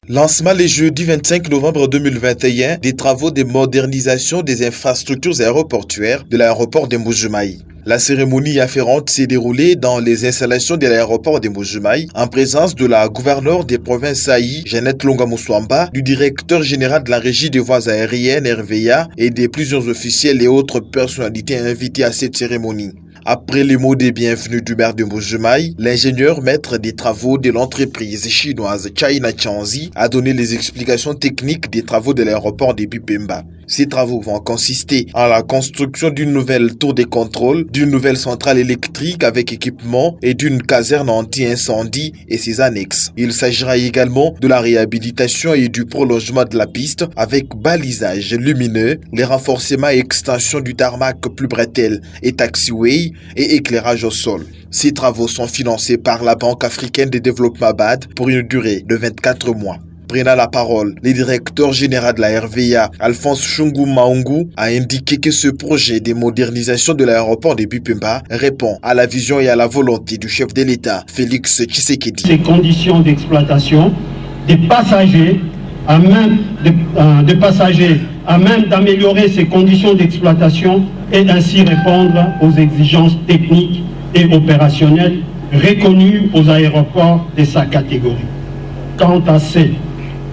Lancement le jeudi 25 novembre 2021 des travaux de modernisation des infrastructures aéroportuaires de l'aéroport de Mbuji-Mayi. La cérémonie afférente s'est déroulée dans les installations de l'aéroport de Mbuji-Mayi en présence de la gouverneure des provinces Saï, Jeannette Longa-Muswamba, du directeur général de la régie des voies aériennes RVA et de plusieurs officiels et autres personnalités invitées à cette cérémonie. Après les mots de bienvenue du maire de Mbuji-Mayi, l'ingénieur maître des travaux de l'entreprise chinoise China Tianzi a donné les explications techniques des travaux de l'aéroport de Bipemba. Ces travaux vont consister en la construction d'une nouvelle tour de contrôle, d'une nouvelle centrale électrique avec équipement et d'une caserne anti-incendie et ses annexes. Il s'agira également de la réhabilitation et du prolongement de la piste avec balisage lumineux, les renforcements et extensions du tarmac plus bretelle et taxiway et éclairage au sol. Ces travaux sont financés par la Banque africaine de développement BAD pour une durée de 24 mois. Prenant la parole, le directeur général de la RVA, Alphonse Chungu Maungu, a indiqué que ce projet de modernisation de l'aéroport de Bipemba répond à la vision et à la volonté du chef de l'État, Félix Tshisekedi. Ces conditions d'exploitation des passagers à même d'améliorer ces conditions d'exploitation et ainsi répondre aux exigences techniques et opérationnelles reconnues aux aéroports de sa catégorie. Quant à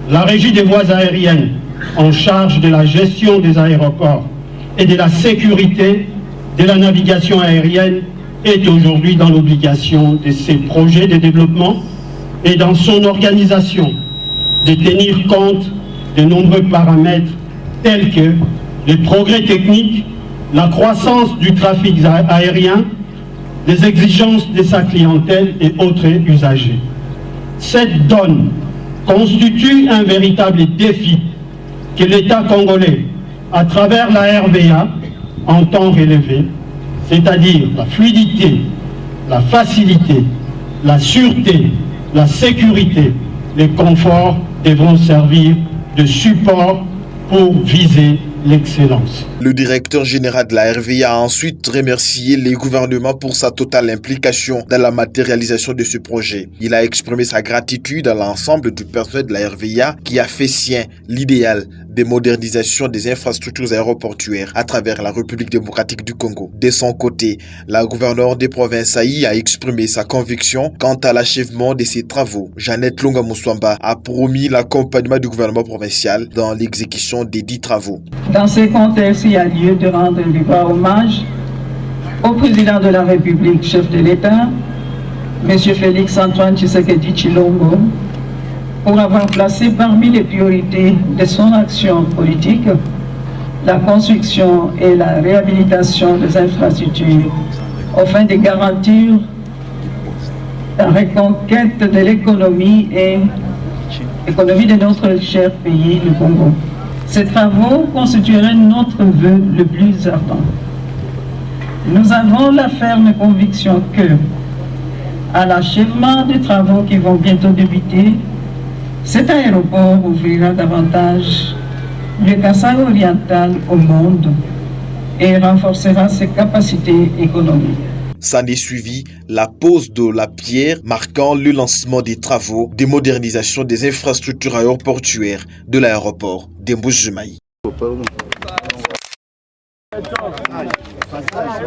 la régie des voies aériennes en charge de la gestion des aéroports et de la sécurité de la navigation aérienne est aujourd'hui dans l'obligation de ces projets de développement et dans son organisation de tenir compte de nombreux paramètres tels que les progrès techniques, la croissance du trafic aérien, les exigences de sa clientèle et autres usagers. Cette donne constitue un véritable défi que l'État congolais, à travers la RVA, entend relever, c'est-à-dire la fluidité, la facilité, la sûreté, la sécurité, les conforts devront servir de support pour viser l'excellence. Le directeur général de la RVA a ensuite remercié les gouvernements pour sa totale implication dans la matérialisation de ce projet. Il a exprimé sa gratitude à l'ensemble du personnel de la RVA qui a fait sien l'idéal de modernisation des infrastructures aéroportuaires à travers la République démocratique du Congo. De son côté, la gouverneure des provinces Saï a exprimé sa conviction quant à l'achèvement de ces travaux. Jeannette Longa-Muswamba a promis l'accompagnement du gouvernement provincial dans l'exécution des 10 travaux. Dans ce contexte, il y a lieu de rendre un vibrant hommage au président de la République, chef de l'État, M. Félix Antoine Tshisekedi Tshilombo, pour avoir placé parmi les priorités de son action politique la construction et la réhabilitation des infrastructures afin de garantir la reconquête de l'économie de notre cher pays, le Congo. Ces travaux constitueraient notre vœu le plus ardent. Nous avons la ferme conviction que, à l'achèvement des travaux qui vont bientôt débuter, cet aéroport ouvrira davantage le Kasaï oriental au monde et renforcera ses capacités économiques. S'en est suivi la pose de la pierre marquant le lancement des travaux de modernisation des infrastructures aéroportuaires de l'aéroport de Mbuji-Mayi.